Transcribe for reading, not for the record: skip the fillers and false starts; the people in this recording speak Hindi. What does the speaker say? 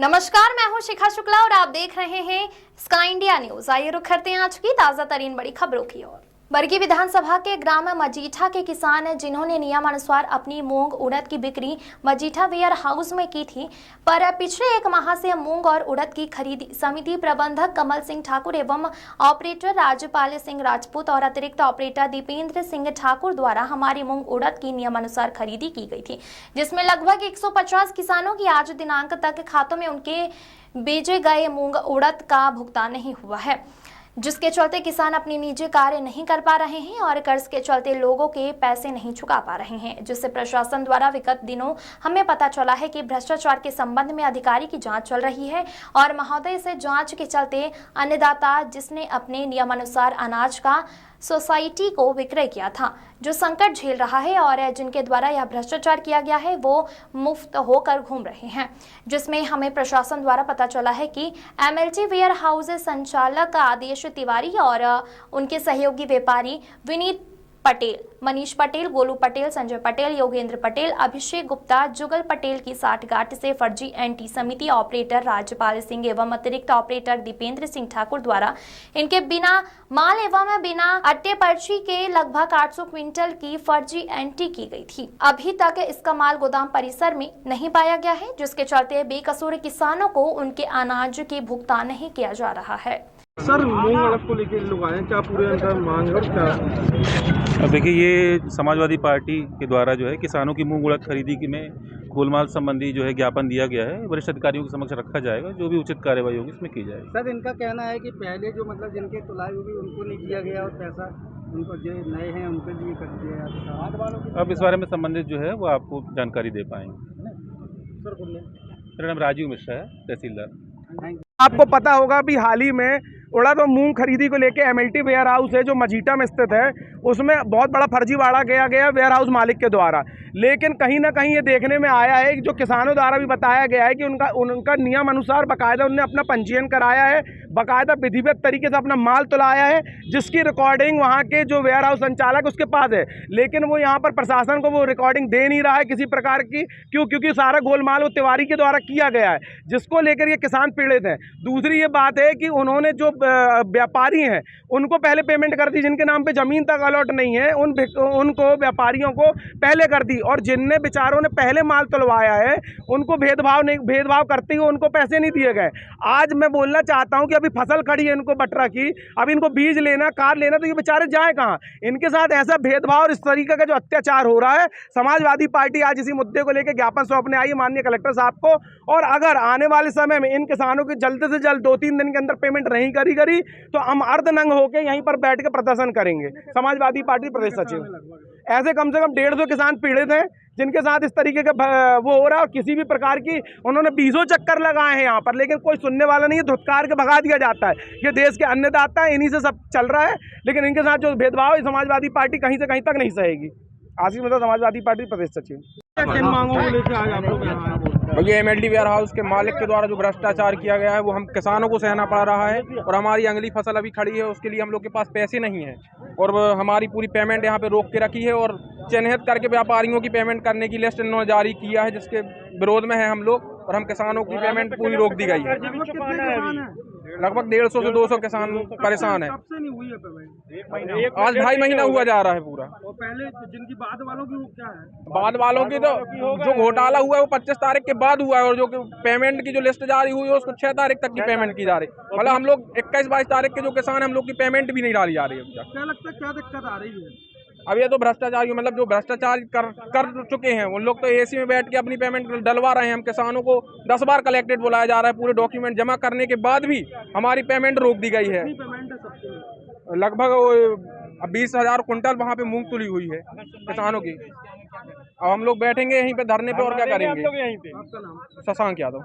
नमस्कार, मैं हूं शिखा शुक्ला और आप देख रहे हैं स्काई इंडिया न्यूज। आइए रुक करते हैं आज की ताजा तरीन बड़ी खबरों की ओर। बरगी विधानसभा के ग्राम मजीठा के किसान जिन्होंने नियमानुसार अपनी मूंग उड़द की बिक्री मजीठा वेयर हाउस में की थी, पर पिछले एक माह से मूंग और उड़द की खरीदी समिति प्रबंधक कमल सिंह ठाकुर एवं ऑपरेटर राजपाल सिंह राजपूत और अतिरिक्त ऑपरेटर दीपेंद्र सिंह ठाकुर द्वारा हमारी मूंग उड़द की नियमानुसार खरीदी की गई थी, जिसमें लगभग 150 किसानों की आज दिनांक तक खातों में उनके भेजे गए मूंग उड़द का भुगतान नहीं हुआ है, जिसके चलते किसान अपनी निजी कार्य नहीं कर पा रहे हैं और कर्ज के चलते लोगों के पैसे नहीं चुका पा रहे हैं, जिससे प्रशासन द्वारा विगत दिनों हमें पता चला है कि भ्रष्टाचार के संबंध में अधिकारी की जांच चल रही है और महोदय से जांच के चलते अन्नदाता जिसने अपने नियमानुसार अनाज का सोसाइटी को विक्रय किया था, जो संकट झेल रहा है और जिनके द्वारा यह भ्रष्टाचार किया गया है, वो मुफ्त होकर घूम रहे हैं, जिसमें हमें प्रशासन द्वारा पता चला है कि एमएलटी वेयर हाउस संचालक आदेश तिवारी और उनके सहयोगी व्यापारी विनीत पटेल, मनीष पटेल, गोलू पटेल, संजय पटेल, योगेंद्र पटेल, अभिषेक गुप्ता, जुगल पटेल की साठगांठ से फर्जी एंटी समिति ऑपरेटर राजपाल सिंह एवं अतिरिक्त ऑपरेटर दीपेंद्र सिंह ठाकुर द्वारा इनके बिना माल एवं बिना अट्टे पर्ची के लगभग 800 क्विंटल की फर्जी एंट्री की गई थी। अभी तक इसका माल गोदाम परिसर में नहीं पाया गया है, जिसके चलते बेकसूर किसानों को उनके अनाज के भुगतान नहीं किया जा रहा है। सर, मूंग उड़द को लेकर लोग आए, क्या पूरे उनका मांग है क्या? अब देखिए, ये समाजवादी पार्टी के द्वारा जो है किसानों की मूंग उड़द खरीदी में गोलमाल संबंधी जो है ज्ञापन दिया गया है, वरिष्ठ अधिकारियों के समक्ष रखा जाएगा, जो भी उचित कार्रवाई होगी इसमें की जाएगी। सर, इनका कहना है कि पहले जो जिनके तुलाई होगी उनको नहीं दिया गया और पैसा उनको जो नए हैं उनके लिए कर दिया गया। अब इस बारे में संबंधित जो है वो आपको जानकारी दे पाएंगे। सर, मेरा नाम राजीव मिश्रा है, तहसीलदार। आपको पता होगा भी हाल ही में उड़द और मूंग खरीदी को लेके एमएलटी वेयर हाउस है जो मजीठा में स्थित है, उसमें बहुत बड़ा फर्जीवाड़ा किया गया वेयर हाउस मालिक के द्वारा। लेकिन कहीं ना कहीं ये देखने में आया है कि जो किसानों द्वारा भी बताया गया है कि उनका नियम अनुसार बाकायदा उन्होंने अपना पंजीयन कराया है, बाकायदा विधिवत तरीके से अपना माल तुलाया है, जिसकी रिकॉर्डिंग वहाँ के जो वेयर हाउस संचालक उसके पास है। लेकिन वो यहाँ पर प्रशासन को वो रिकॉर्डिंग दे नहीं रहा है किसी प्रकार की। क्योंकि सारा गोलमाल वो तिवारी के द्वारा किया गया है, जिसको लेकर ये किसान पीड़ित हैं। दूसरी ये बात है कि उन्होंने जो व्यापारी हैं उनको पहले पेमेंट कर दी, जिनके नाम पे ज़मीन तक अलॉट नहीं है उनको व्यापारियों को पहले कर दी, और जिनने बेचारों ने पहले माल तुलवाया है उनको भेदभाव करते हुए उनको पैसे नहीं दिए गए। आज मैं बोलना चाहता हूं कि अभी फसल खड़ी है इनको बटरा की, अभी इनको बीज लेना, खाद लेना, तो ये बेचारे जाए कहाँ? इनके साथ ऐसा भेदभाव और इस तरीके का जो अत्याचार हो रहा है, समाजवादी पार्टी आज इसी मुद्दे को लेकर ज्ञापन सौंपने आई है माननीय कलेक्टर साहब को। और अगर आने वाले समय में इन किसानों की जल्द से जल्द 2-3 दिन के अंदर पेमेंट नहीं करी तो हम अर्धनंग होकर यहीं पर बैठ के प्रदर्शन करेंगे। समाजवादी पार्टी प्रदेश सचिव, ऐसे कम से कम 150 किसान पीड़ित हैं जिनके साथ इस तरीके का वो हो रहा है, और किसी भी प्रकार की उन्होंने 20 चक्कर लगाए हैं यहाँ पर, लेकिन कोई सुनने वाला नहीं है, धुतकार के भगा दिया जाता है। ये देश के अन्नदाता है, इन्हीं से सब चल रहा है, लेकिन इनके साथ जो भेदभाव है समाजवादी पार्टी कहीं से कहीं तक नहीं सहेगी। आसिफ मतलब समाजवादी पार्टी प्रदेश सचिव। किन मांगों को लेकर आज आप लोग? ये एमएलटी वेयर हाउस के मालिक के द्वारा जो भ्रष्टाचार किया गया है वो हम किसानों को सहना पड़ रहा है, और हमारी अगली फसल अभी खड़ी है, उसके लिए हम लोग के पास पैसे नहीं है, और हमारी पूरी पेमेंट यहाँ पे रोक के रखी है, और चिन्हित करके व्यापारियों की पेमेंट करने की लिस्ट इन्होंने जारी किया है, जिसके विरोध में है हम लोग, और हम किसानों की पेमेंट पूरी रोक दी गई है। लगभग 150 से 200 किसान परेशान है। आज 2.5 महीना हुआ जा रहा है पूरा। और पहले जिनकी बाद वालों की क्या है? बाद वालों की तो जो घोटाला हुआ है वो 25 तारीख के बाद हुआ है, और जो पेमेंट की जो लिस्ट जारी हुई है उसको 6 तारीख तक की पेमेंट की जा रही है। मतलब हम लोग 21-22 तारीख के जो किसान हम लोग की पेमेंट भी नहीं डाली जा रही है। क्या लगता है, क्या दिक्कत आ रही है? अब ये तो भ्रष्टाचार, मतलब जो भ्रष्टाचार कर चुके हैं उन लोग तो एसी में बैठ के अपनी पेमेंट डलवा रहे हैं। हम किसानों को 10 बार कलेक्टेड बुलाया जा रहा है, पूरे डॉक्यूमेंट जमा करने के बाद भी हमारी पेमेंट रोक दी गई है। लगभग 20,000 कुंटल वहाँ पे मूंग तुली हुई है किसानों की। अब हम लोग बैठेंगे यहीं पे धरने पे और क्या करेंगे? शशांक यादव।